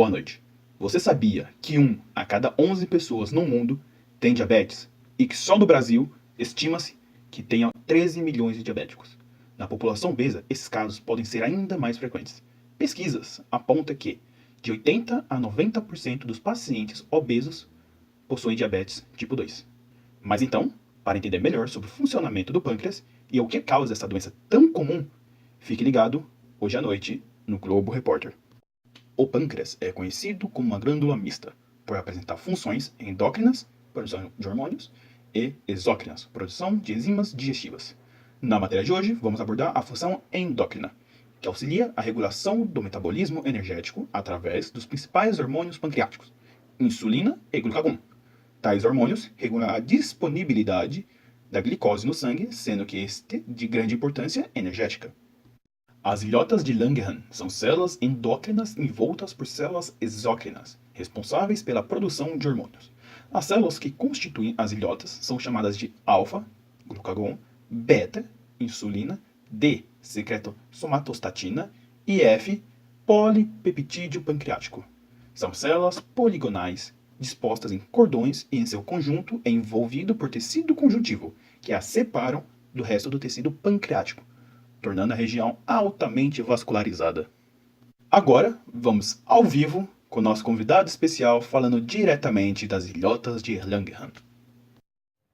Boa noite. Você sabia que 1 a cada 11 pessoas no mundo tem diabetes e que só no Brasil estima-se que tenha 13 milhões de diabéticos? Na população obesa, esses casos podem ser ainda mais frequentes. Pesquisas apontam que de 80 a 90% dos pacientes obesos possuem diabetes tipo 2. Mas então, para entender melhor sobre o funcionamento do pâncreas e o que causa essa doença tão comum, fique ligado hoje à noite no Globo Repórter. O pâncreas é conhecido como uma glândula mista, por apresentar funções endócrinas, produção de hormônios, e exócrinas, produção de enzimas digestivas. Na matéria de hoje, vamos abordar a função endócrina, que auxilia a regulação do metabolismo energético através dos principais hormônios pancreáticos, insulina e glucagon. Tais hormônios regulam a disponibilidade da glicose no sangue, sendo que este de grande importância energética. As ilhotas de Langerhans são células endócrinas envoltas por células exócrinas, responsáveis pela produção de hormônios. As células que constituem as ilhotas são chamadas de alfa, glucagon, beta, insulina, D, secretam somatostatina e F, polipeptídeo pancreático. São células poligonais, dispostas em cordões e em seu conjunto é envolvido por tecido conjuntivo, que as separam do resto do tecido pancreático, tornando a região altamente vascularizada. Agora, vamos ao vivo com nosso convidado especial falando diretamente das ilhotas de Langerhans.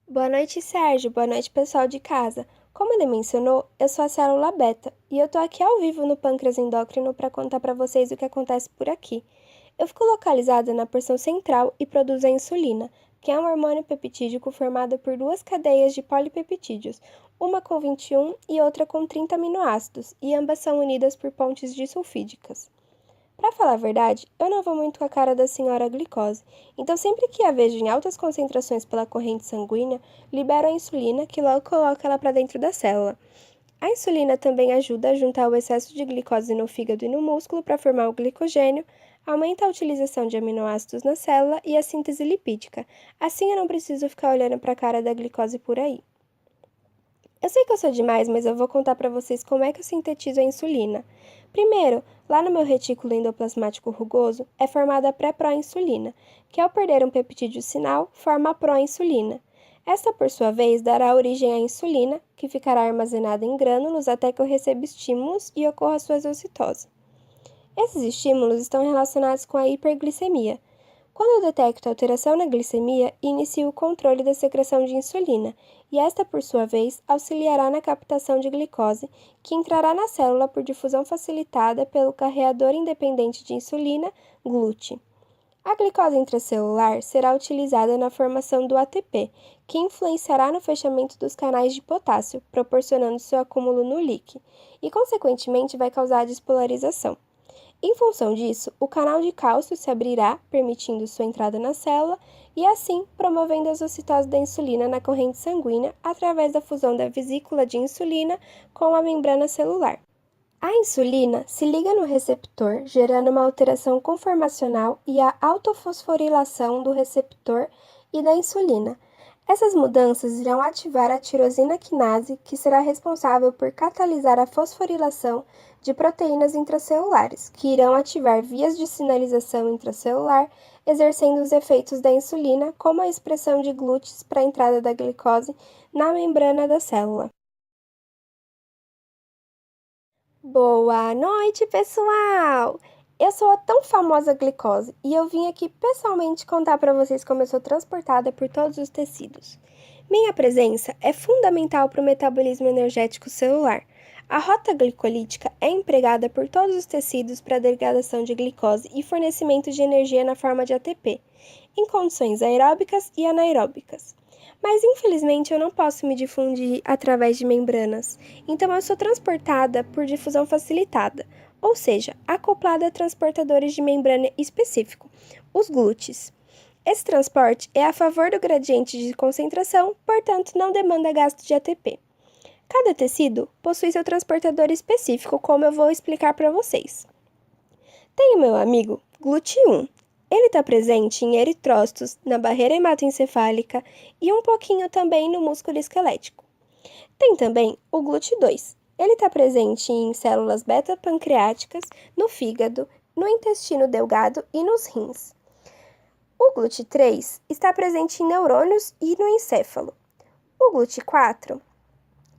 Boa noite, Sérgio. Boa noite, pessoal de casa. Como ele mencionou, eu sou a célula beta e eu tô aqui ao vivo no pâncreas endócrino para contar para vocês o que acontece por aqui. Eu fico localizada na porção central e produzo a insulina, que é um hormônio peptídico formado por duas cadeias de polipeptídeos, uma com 21 e outra com 30 aminoácidos, e ambas são unidas por pontes disulfídicas. Para falar a verdade, eu não vou muito com a cara da senhora glicose, então sempre que a vejo em altas concentrações pela corrente sanguínea, libero a insulina que logo coloca ela para dentro da célula. A insulina também ajuda a juntar o excesso de glicose no fígado e no músculo para formar o glicogênio, aumenta a utilização de aminoácidos na célula e a síntese lipídica. Assim eu não preciso ficar olhando para a cara da glicose por aí. Eu sei que eu sou demais, mas eu vou contar para vocês como é que eu sintetizo a insulina. Primeiro, lá no meu retículo endoplasmático rugoso, é formada a pré-proinsulina, que ao perder um peptídeo sinal, forma a proinsulina. Esta, por sua vez, dará origem à insulina, que ficará armazenada em grânulos até que eu receba estímulos e ocorra sua exocitose. Esses estímulos estão relacionados com a hiperglicemia. Quando eu detecto alteração na glicemia, inicio o controle da secreção de insulina, e esta, por sua vez, auxiliará na captação de glicose, que entrará na célula por difusão facilitada pelo carreador independente de insulina, GLUT. A glicose intracelular será utilizada na formação do ATP, que influenciará no fechamento dos canais de potássio, proporcionando seu acúmulo no líquido, e, consequentemente, vai causar a despolarização. Em função disso, o canal de cálcio se abrirá, permitindo sua entrada na célula e, assim, promovendo a exocitose da insulina na corrente sanguínea através da fusão da vesícula de insulina com a membrana celular. A insulina se liga no receptor, gerando uma alteração conformacional e a autofosforilação do receptor e da insulina. Essas mudanças irão ativar a tirosina quinase, que será responsável por catalisar a fosforilação de proteínas intracelulares, que irão ativar vias de sinalização intracelular, exercendo os efeitos da insulina, como a expressão de glúteos para a entrada da glicose na membrana da célula. Boa noite, pessoal! Eu sou a tão famosa glicose e eu vim aqui pessoalmente contar para vocês como eu sou transportada por todos os tecidos. Minha presença é fundamental para o metabolismo energético celular. A rota glicolítica é empregada por todos os tecidos para a degradação de glicose e fornecimento de energia na forma de ATP, em condições aeróbicas e anaeróbicas. Mas infelizmente eu não posso me difundir através de membranas, então eu sou transportada por difusão facilitada, ou seja, acoplada a transportadores de membrana específico, os glúteos. Esse transporte é a favor do gradiente de concentração, portanto não demanda gasto de ATP. Cada tecido possui seu transportador específico, como eu vou explicar para vocês. Tem o meu amigo GLUT1. Ele está presente em eritrócitos, na barreira hematoencefálica e um pouquinho também no músculo esquelético. Tem também o GLUT2. Ele está presente em células beta-pancreáticas, no fígado no intestino delgado e nos rins. O GLUT3 está presente em neurônios e no encéfalo. O GLUT4,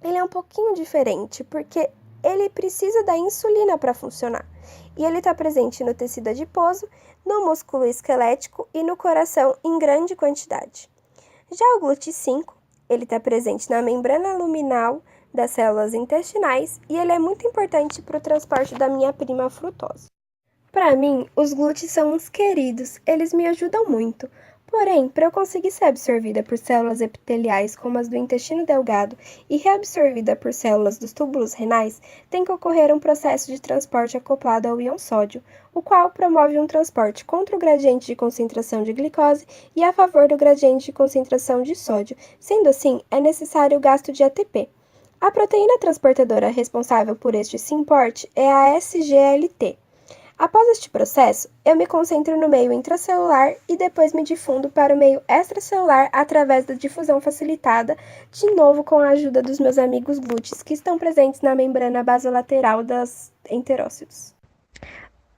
ele é um pouquinho diferente, porque ele precisa da insulina para funcionar. E ele está presente no tecido adiposo, no músculo esquelético e no coração em grande quantidade. Já o GLUT5, ele está presente na membrana luminal das células intestinais e ele é muito importante para o transporte da minha prima frutose. Para mim, os glúteos são uns queridos, eles me ajudam muito. Porém, para eu conseguir ser absorvida por células epiteliais como as do intestino delgado e reabsorvida por células dos túbulos renais, tem que ocorrer um processo de transporte acoplado ao íon sódio, o qual promove um transporte contra o gradiente de concentração de glicose e a favor do gradiente de concentração de sódio. Sendo assim, é necessário o gasto de ATP. A proteína transportadora responsável por este SYNPORT é a SGLT. Após este processo, eu me concentro no meio intracelular e depois me difundo para o meio extracelular através da difusão facilitada, de novo com a ajuda dos meus amigos glúteos, que estão presentes na membrana basolateral das enterócitos.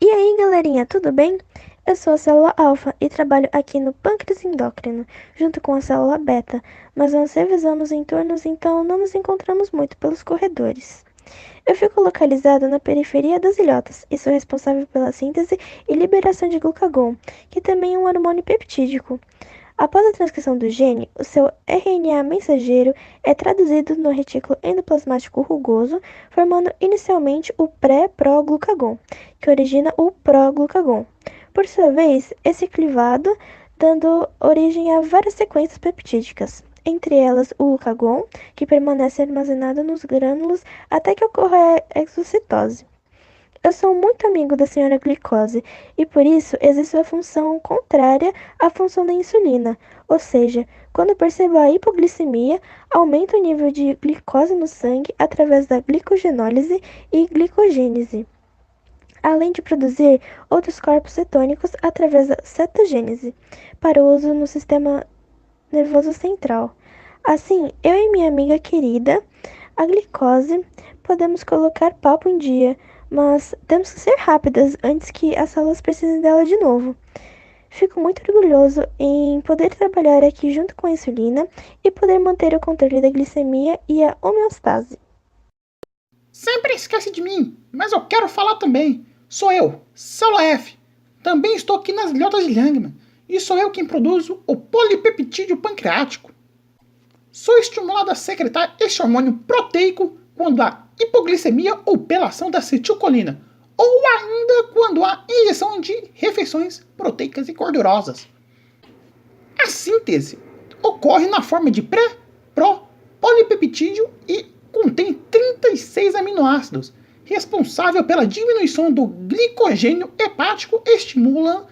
E aí, galerinha, tudo bem? Eu sou a célula alfa e trabalho aqui no pâncreas endócrino, junto com a célula beta, mas nós revezamos em turnos, então não nos encontramos muito pelos corredores. Eu fico localizada na periferia das ilhotas e sou responsável pela síntese e liberação de glucagon, que também é um hormônio peptídico. Após a transcrição do gene, o seu RNA mensageiro é traduzido no retículo endoplasmático rugoso, formando inicialmente o pré-pró-glucagon, que origina o pró-glucagon. Por sua vez, esse clivado dando origem a várias sequências peptídicas, entre elas o glucagon, que permanece armazenado nos grânulos até que ocorra a exocitose. Eu sou muito amigo da senhora glicose e por isso exerço a função contrária à função da insulina, ou seja, quando percebo a hipoglicemia, aumento o nível de glicose no sangue através da glicogenólise e glicogênese, além de produzir outros corpos cetônicos através da cetogênese, para uso no sistema nervoso central. Assim, eu e minha amiga querida, a glicose, podemos colocar papo em dia, mas temos que ser rápidas antes que as células precisem dela de novo. Fico muito orgulhoso em poder trabalhar aqui junto com a insulina e poder manter o controle da glicemia e a homeostase. Sempre esquece de mim, mas eu quero falar também. Sou eu, célula F. Também estou aqui nas ilhotas de Langman. E sou eu quem produzo o polipeptídeo pancreático. Sou estimulado a secretar este hormônio proteico quando há hipoglicemia ou pela ação da acetilcolina, ou ainda quando há injeção de refeições proteicas e gordurosas. A síntese ocorre na forma de pré-pró-polipeptídeo e contém 36 aminoácidos, responsável pela diminuição do glicogênio hepático e estimula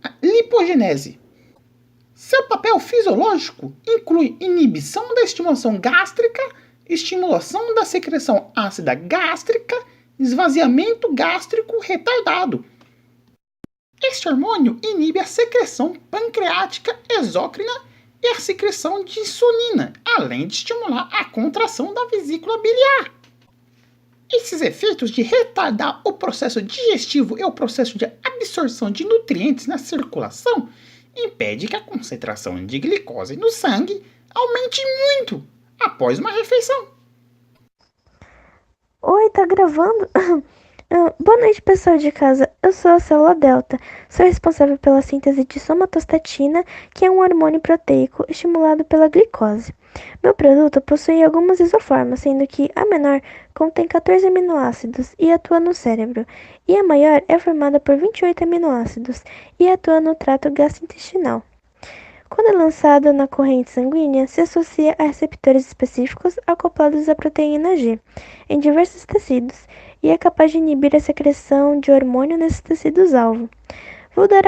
a lipogenese. Seu papel fisiológico inclui inibição da estimulação gástrica, estimulação da secreção ácida gástrica, esvaziamento gástrico retardado. Este hormônio inibe a secreção pancreática exócrina e a secreção de insulina, além de estimular a contração da vesícula biliar. Esses efeitos de retardar o processo digestivo e o processo de absorção de nutrientes na circulação impede que a concentração de glicose no sangue aumente muito após uma refeição. Oi, tá gravando? Boa noite, pessoal de casa. Eu sou a célula delta. Sou responsável pela síntese de somatostatina, que é um hormônio proteico estimulado pela glicose. Meu produto possui algumas isoformas, sendo que a menor contém 14 aminoácidos e atua no cérebro, e a maior é formada por 28 aminoácidos e atua no trato gastrointestinal. Quando é lançado na corrente sanguínea, se associa a receptores específicos acoplados à proteína G em diversos tecidos e é capaz de inibir a secreção de hormônio nesses tecidos-alvo. Vou dar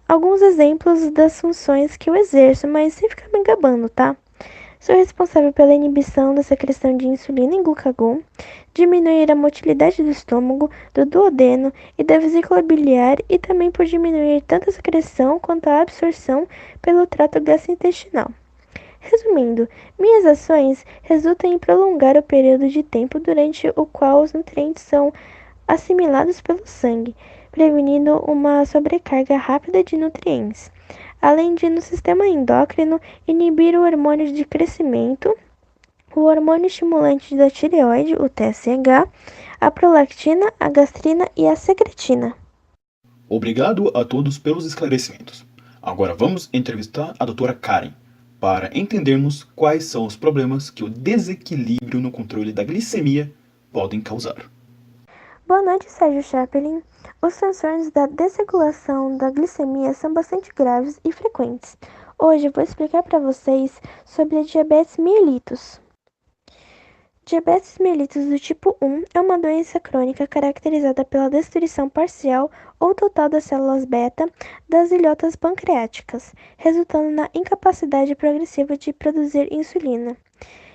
alguns exemplos das funções que eu exerço, mas sem ficar me gabando, tá? Sou responsável pela inibição da secreção de insulina em glucagon, diminuir a motilidade do estômago, do duodeno e da vesícula biliar e também por diminuir tanto a secreção quanto a absorção pelo trato gastrointestinal. Resumindo, minhas ações resultam em prolongar o período de tempo durante o qual os nutrientes são assimilados pelo sangue, prevenindo uma sobrecarga rápida de nutrientes, além de, no sistema endócrino, inibir o hormônio de crescimento, o hormônio estimulante da tireoide, o TSH, a prolactina, a gastrina e a secretina. Obrigado a todos pelos esclarecimentos. Agora vamos entrevistar a doutora Karen para entendermos quais são os problemas que o desequilíbrio no controle da glicemia podem causar. Boa noite, Sérgio Chaplin. Os transtornos da desregulação da glicemia são bastante graves e frequentes. Hoje eu vou explicar para vocês sobre a diabetes mellitus. Diabetes mellitus do tipo 1 é uma doença crônica caracterizada pela destruição parcial ou total das células beta das ilhotas pancreáticas, resultando na incapacidade progressiva de produzir insulina.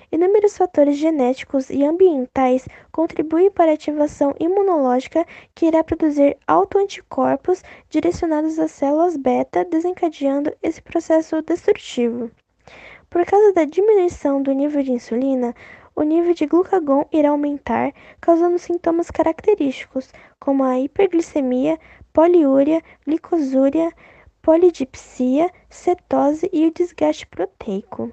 Inúmeros fatores genéticos e ambientais contribuem para a ativação imunológica que irá produzir autoanticorpos direcionados às células beta, desencadeando esse processo destrutivo. Por causa da diminuição do nível de insulina, o nível de glucagon irá aumentar, causando sintomas característicos, como a hiperglicemia, poliúria, glicosúria, polidipsia, cetose e o desgaste proteico.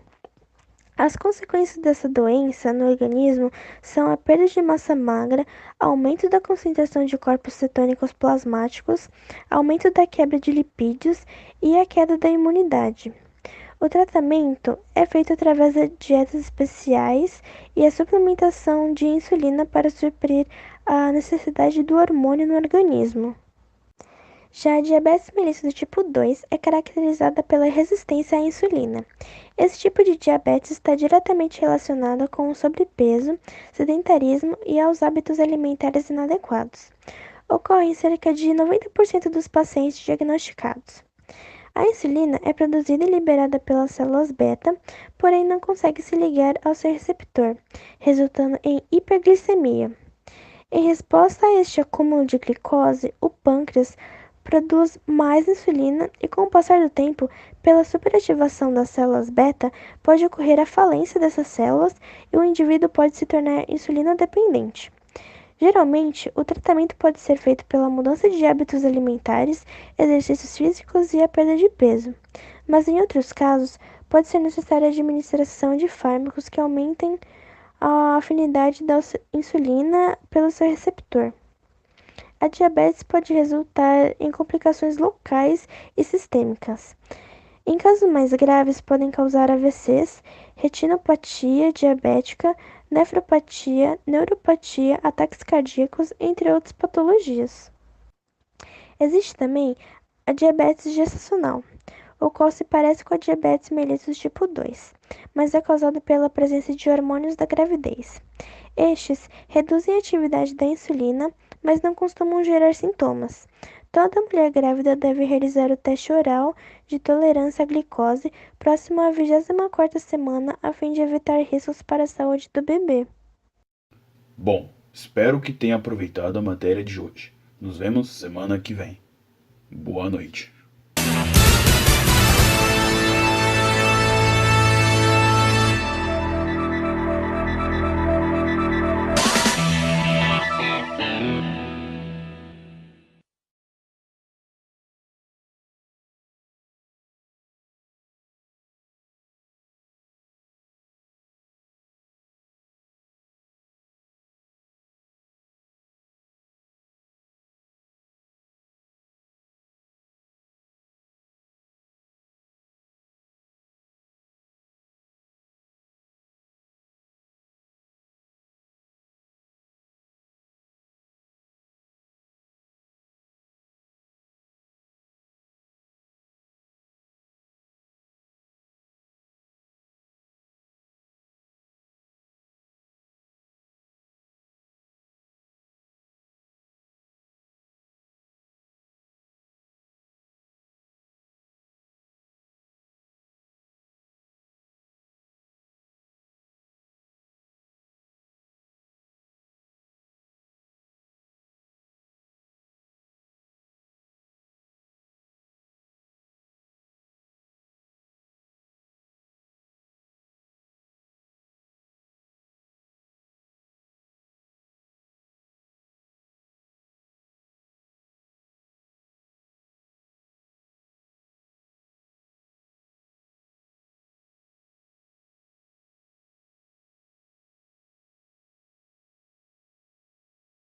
As consequências dessa doença no organismo são a perda de massa magra, aumento da concentração de corpos cetônicos plasmáticos, aumento da quebra de lipídios e a queda da imunidade. O tratamento é feito através de dietas especiais e a suplementação de insulina para suprir a necessidade do hormônio no organismo. Já a diabetes mellitus do tipo 2 é caracterizada pela resistência à insulina. Esse tipo de diabetes está diretamente relacionado com o sobrepeso, sedentarismo e aos hábitos alimentares inadequados. Ocorre em cerca de 90% dos pacientes diagnosticados. A insulina é produzida e liberada pelas células beta, porém não consegue se ligar ao seu receptor, resultando em hiperglicemia. Em resposta a este acúmulo de glicose, o pâncreas produz mais insulina e, com o passar do tempo, pela superativação das células beta, pode ocorrer a falência dessas células e o indivíduo pode se tornar insulina dependente. Geralmente, o tratamento pode ser feito pela mudança de hábitos alimentares, exercícios físicos e a perda de peso, mas em outros casos, pode ser necessária a administração de fármacos que aumentem a afinidade da insulina pelo seu receptor. A diabetes pode resultar em complicações locais e sistêmicas. Em casos mais graves, podem causar AVCs, retinopatia diabética, nefropatia, neuropatia, ataques cardíacos, entre outras patologias. Existe também a diabetes gestacional, o qual se parece com a diabetes mellitus tipo 2, mas é causada pela presença de hormônios da gravidez. Estes reduzem a atividade da insulina, mas não costumam gerar sintomas. Toda mulher grávida deve realizar o teste oral de tolerância à glicose próximo à 24ª semana a fim de evitar riscos para a saúde do bebê. Bom, espero que tenha aproveitado a matéria de hoje. Nos vemos semana que vem. Boa noite.